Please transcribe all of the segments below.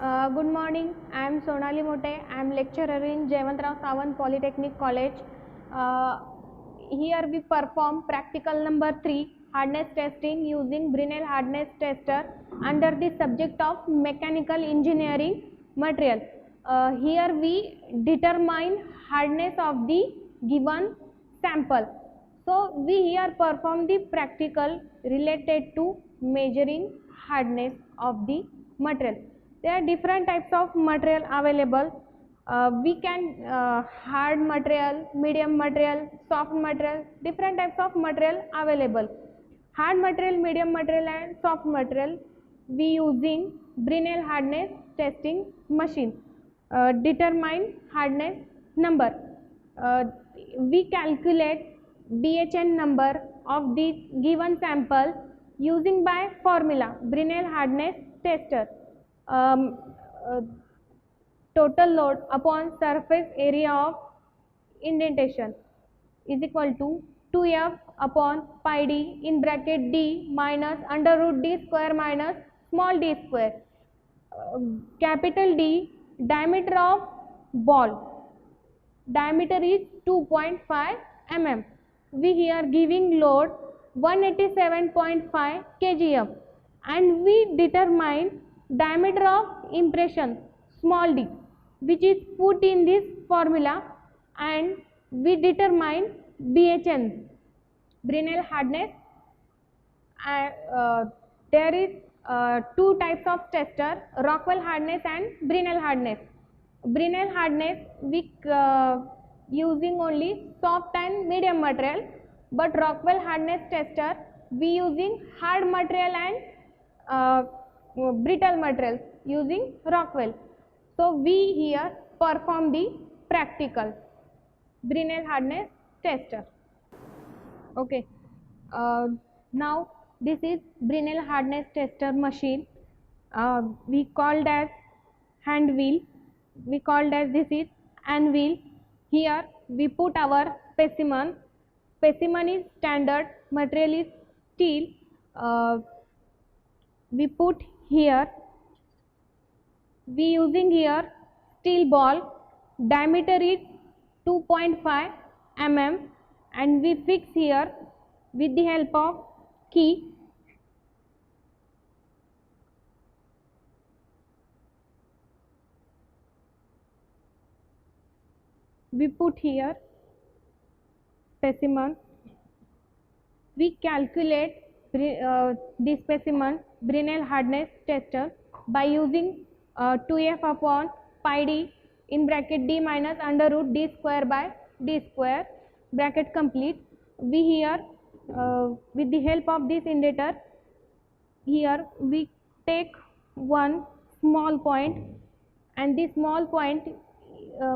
Good morning. I am Sonali Mote. I am lecturer in Jaywantrao Sawant Polytechnic College. Uh, Here we perform practical number 3, hardness testing using Brinell hardness tester under the subject of mechanical engineering material. Here we determine hardness of the given sample. So we here perform the practical related to measuring hardness of the material. There are different types of material available. We can hard material, medium material, soft material, different types of material available. Hard material, medium material and soft material we using Brinell hardness testing machine. Determine hardness number. We calculate BHN number of the given sample using by formula Brinell hardness tester. Um, uh, Total load upon surface area of indentation is equal to 2f upon pi d in bracket d minus under root d square minus small d square. Capital D, diameter of ball. Diameter is 2.5 mm. We here giving load 187.5 kgf and we determine diameter of impression small d, which is put in this formula, and we determine BHN, Brinell hardness. There is two types of tester, Rockwell hardness and Brinell hardness. Brinell hardness we using only soft and medium material, but Rockwell hardness tester we using hard material and brittle material using Rockwell. So we here perform the practical Brinell hardness tester. Okay. Now this is Brinell hardness tester machine. We called as hand wheel. We called as this is anvil. Here we put our specimen. Specimen is standard. Material is steel. We put here. We using here steel ball. Diameter is 2.5 mm and we fix here with the help of key. We put here specimen. We calculate the specimen Brinell hardness tester by using 2f upon pi d in bracket d minus under root d square by d square, bracket complete. We here with the help of this indicator, here we take one small point and this small point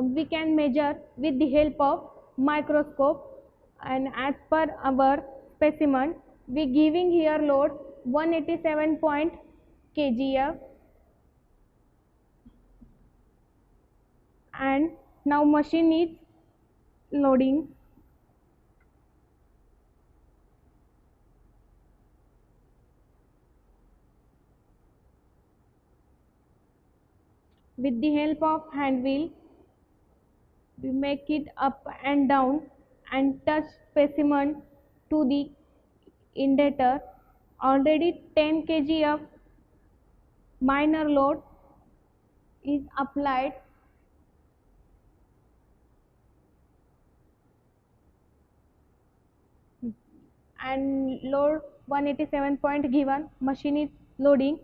we can measure with the help of microscope, and as per our specimen we giving here load 187 kgf, and now machine is loading. With the help of hand wheel we make it up and down and touch specimen to the indicator. Already 10 kg of minor load is applied. And load 187 point given, machine is loading.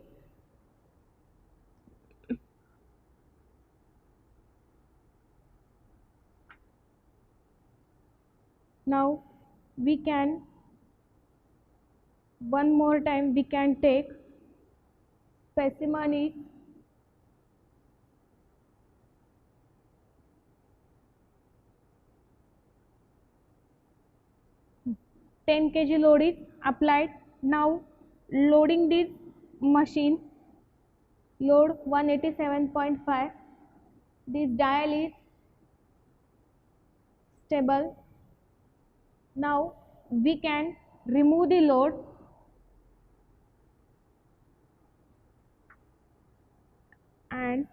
Now we can one more time we can take specimen is 10 kg load is applied. Now loading this machine, load 187.5. This dial is stable. Now we can remove the load and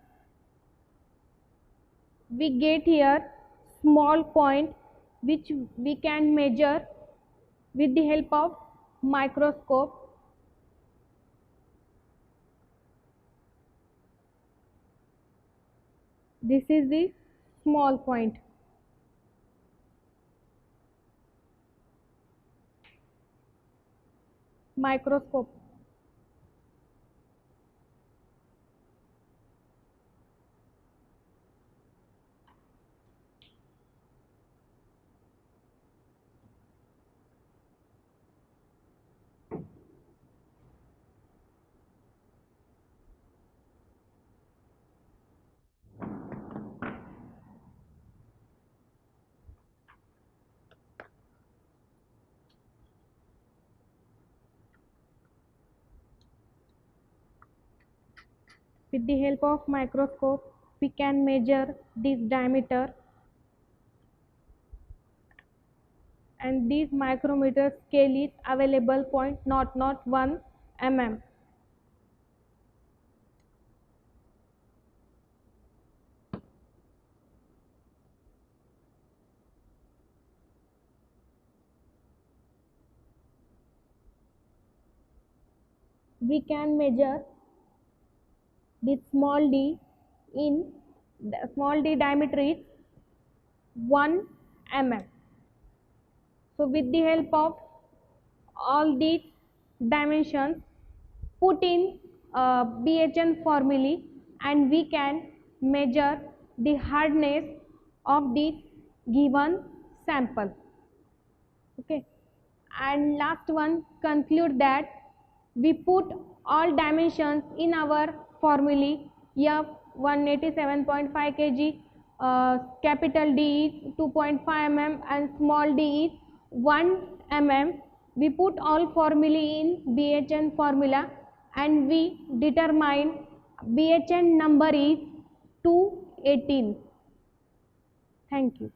we get here small point which we can measure with the help of microscope. This is the small point. Microscope. With the help of microscope, we can measure this diameter, and this micrometer scale is available 0.001 mm. We can measure this small d in the small d diameter is 1 mm. So with the help of all these dimensions, put in BHN formulae, and we can measure the hardness of the given sample. Okay, and last one, conclude that we put all dimensions in our formulae. F 187.5 kg, capital D is 2.5 mm and small d is 1 mm. We put all formulae in BHN formula and we determine BHN number is 218. Thank you.